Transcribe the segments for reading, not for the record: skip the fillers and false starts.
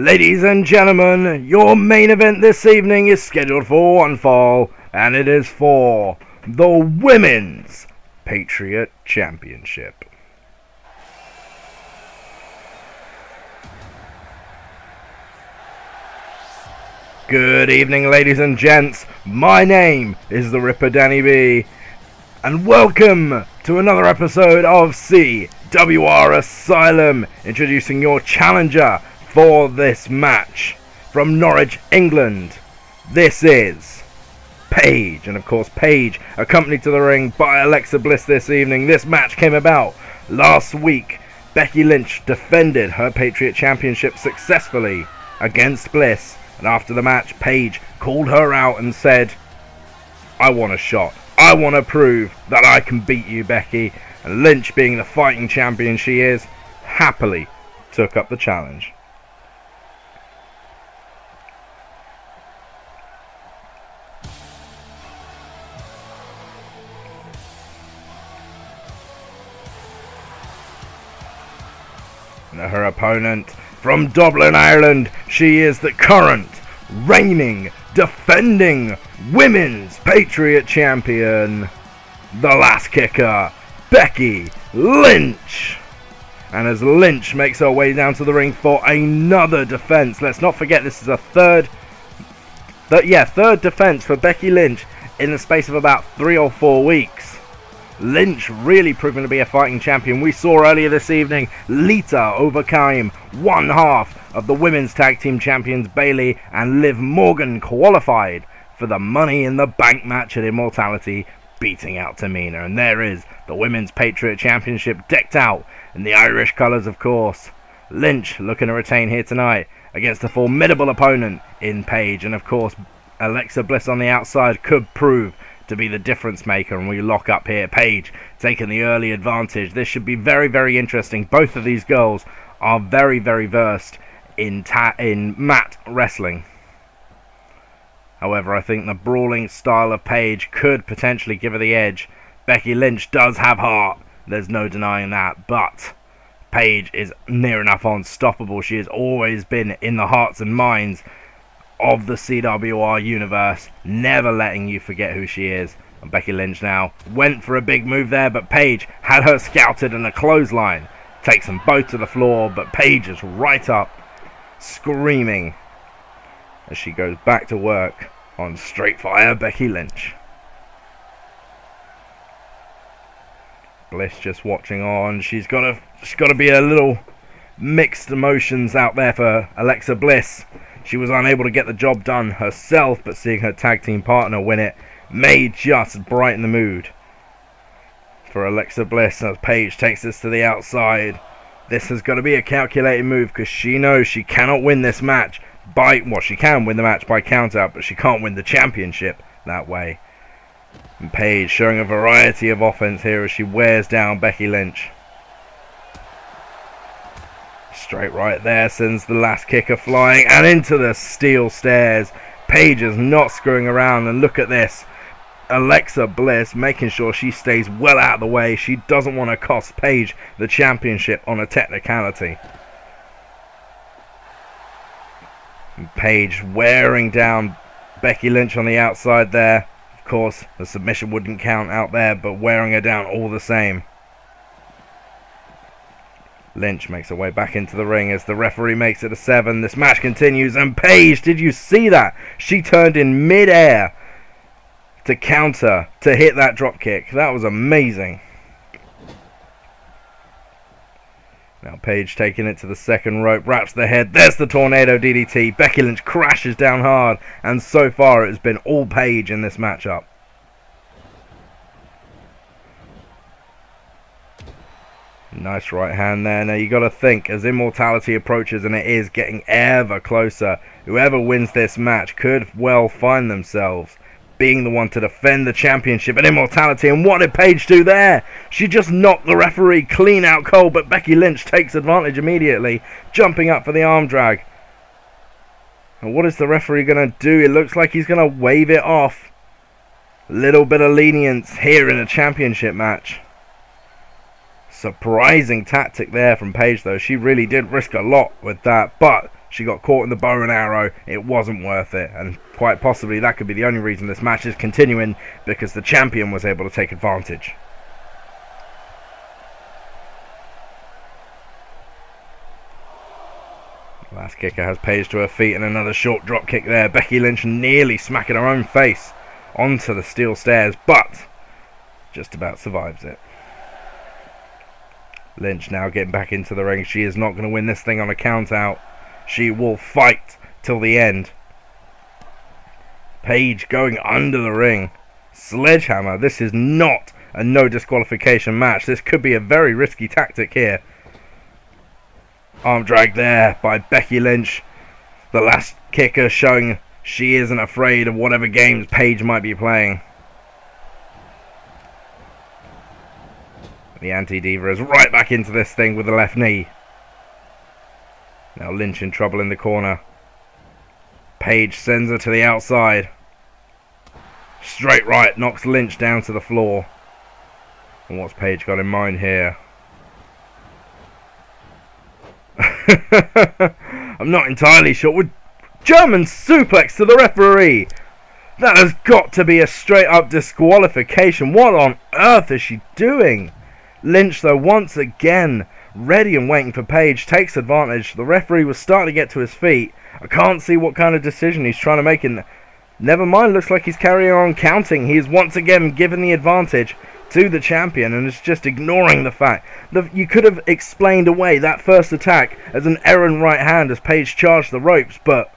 Ladies and gentlemen, your main event this evening is scheduled for one fall, and it is for the Women's Patriot Championship. Good evening, ladies and gents. My name is the Ripper Danny B, and welcome to another episode of CWR Asylum, introducing your challenger for this match from Norwich, England. This is Paige, and of course Paige accompanied to the ring by Alexa Bliss this evening. This match came about last week. Becky Lynch defended her Patriot Championship successfully against Bliss, and after the match Paige called her out and said, "I want a shot. I want to prove that I can beat you, Becky." And Lynch, being the fighting champion she is, happily took up the challenge. Her opponent from Dublin, Ireland, she is the current, reigning, defending Women's Patriot Champion, the last kicker, Becky Lynch. And as Lynch makes her way down to the ring for another defense, let's not forget this is a third defense for Becky Lynch in the space of about 3 or 4 weeks. Lynch really proving to be a fighting champion. We saw earlier this evening Lita overcame one half of the women's tag team champions Bayley, and Liv Morgan qualified for the Money in the Bank match at Immortality, beating out Tamina. And there is the Women's Patriot Championship decked out in the Irish colours, of course. Lynch looking to retain here tonight against a formidable opponent in Paige, and of course Alexa Bliss on the outside could prove to be the difference maker, and we lock up here. Paige taking the early advantage. This should be very, very interesting. Both of these girls are very, very versed in mat wrestling. However, I think the brawling style of Paige could potentially give her the edge. Becky Lynch does have heart, there's no denying that, but Paige is near enough unstoppable. She has always been in the hearts and minds of the CWR universe, never letting you forget who she is. And Becky Lynch now went for a big move there, but Paige had her scouted, and a clothesline takes them both to the floor, but Paige is right up, screaming as she goes back to work on Straight Fire Becky Lynch. Bliss just watching on. She's got to be a little mixed emotions out there for Alexa Bliss. She was unable to get the job done herself, but seeing her tag team partner win it may just brighten the mood for Alexa Bliss as Paige takes this to the outside. This has got to be a calculated move, because she knows she cannot win this match by, well, she can win the match by count out, but she can't win the championship that way. And Paige showing a variety of offense here as she wears down Becky Lynch. Straight right there sends the last kicker flying and into the steel stairs. Paige is not screwing around, and look at this. Alexa Bliss making sure she stays well out of the way. She doesn't want to cost Paige the championship on a technicality. And Paige wearing down Becky Lynch on the outside there. Of course, the submission wouldn't count out there, but wearing her down all the same. Lynch makes her way back into the ring as the referee makes it a 7. This match continues, and Paige, did you see that? She turned in mid-air to counter, to hit that drop kick. That was amazing. Now Paige taking it to the second rope, wraps the head. There's the tornado DDT. Becky Lynch crashes down hard, and so far it has been all Paige in this matchup. Nice right hand there. Now you got to think, as Immortality approaches, and it is getting ever closer, whoever wins this match could well find themselves being the one to defend the championship at Immortality. And what did Paige do there? She just knocked the referee clean out cold, but Becky Lynch takes advantage immediately, jumping up for the arm drag. And what is the referee going to do? It looks like he's going to wave it off. Little bit of lenience here in a championship match. Surprising tactic there from Paige, though. She really did risk a lot with that, but She got caught in the bow and arrow. It wasn't worth it, and quite possibly that could be the only reason this match is continuing, because the champion was able to take advantage. Last kicker has Paige to her feet, and another short drop kick there. Becky Lynch nearly smacking her own face onto the steel stairs, but just about survives it. Lynch now getting back into the ring. She is not going to win this thing on a count out. She will fight till the end. Paige going under the ring. Sledgehammer. This is not a no disqualification match. This could be a very risky tactic here. Arm drag there by Becky Lynch. The last kicker showing she isn't afraid of whatever games Paige might be playing. The anti-diva is right back into this thing with the left knee. Now Lynch in trouble in the corner. Paige sends her to the outside. Straight right knocks Lynch down to the floor. And what's Paige got in mind here? I'm not entirely sure. With German suplex to the referee. That has got to be a straight up disqualification. What on earth is she doing? Lynch though once again ready and waiting for Paige, takes advantage. The referee was starting to get to his feet. I can't see what kind of decision he's trying to make in. Never mind, looks like he's carrying on counting. He is once again given the advantage to the champion and is just ignoring the fact that you could have explained away that first attack as an errant right hand as Paige charged the ropes, but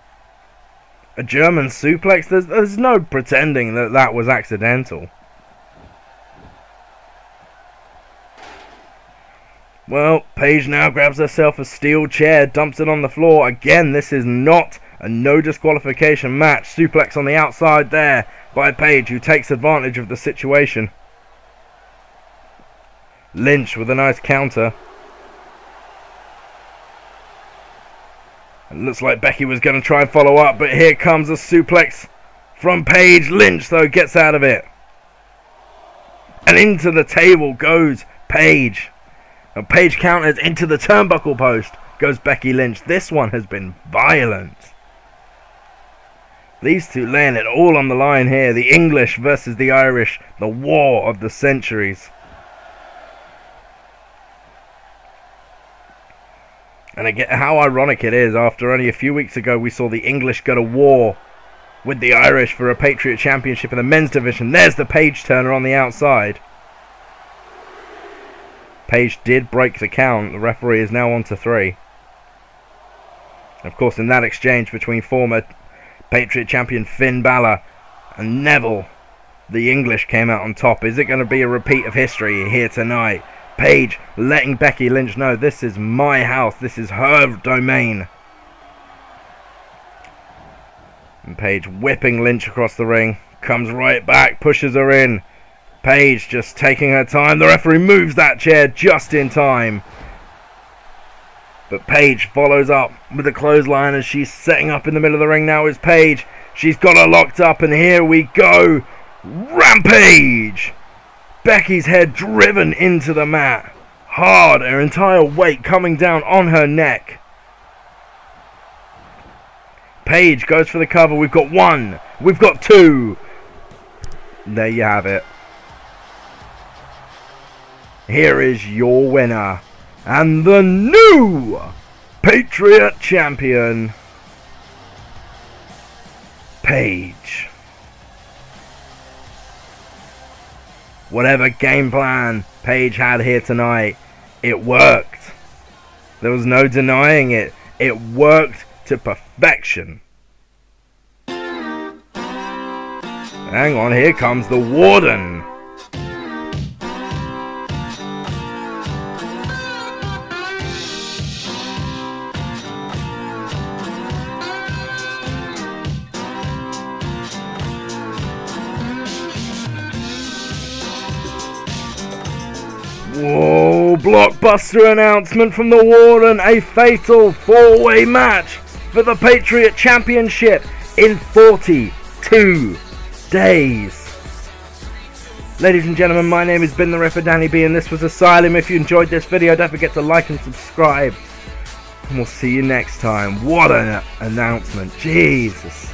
a German suplex, there's no pretending that that was accidental. Well, Paige now grabs herself a steel chair, dumps it on the floor. Again, this is not a no disqualification match. Suplex on the outside there by Paige, who takes advantage of the situation. Lynch with a nice counter. It looks like Becky was going to try and follow up, but here comes a suplex from Paige. Lynch, though, gets out of it. And into the table goes Paige. And Paige counters into the turnbuckle post. Goes Becky Lynch. This one has been violent. These two laying it all on the line here. The English versus the Irish. The war of the centuries. And again, how ironic it is, after only a few weeks ago we saw the English go to war with the Irish for a Patriot Championship in the men's division. There's the Paige turner on the outside. Paige did break the count. The referee is now on to 3. Of course, in that exchange between former Patriot champion Finn Balor and Neville, the English came out on top. Is it going to be a repeat of history here tonight? Paige letting Becky Lynch know this is my house, this is her domain. And Paige whipping Lynch across the ring, comes right back, pushes her in. Paige just taking her time. The referee moves that chair just in time. But Paige follows up with a clothesline as she's setting up in the middle of the ring. Now is Paige. She's got her locked up, and here we go. Rampage! Becky's head driven into the mat. Hard, her entire weight coming down on her neck. Paige goes for the cover. We've got 1. We've got 2. There you have it. Here is your winner and the new Patriot Champion, Paige. Whatever game plan Paige had here tonight, it worked. There was no denying it. It worked to perfection. Hang on, here comes the Warden. Whoa, blockbuster announcement from the Warden. A fatal 4-way match for the Patriot Championship in 42 days. Ladies and gentlemen, my name has been the Ripper Danny B, and this was Asylum. If you enjoyed this video, don't forget to like and subscribe. and we'll see you next time. What an announcement. Jesus.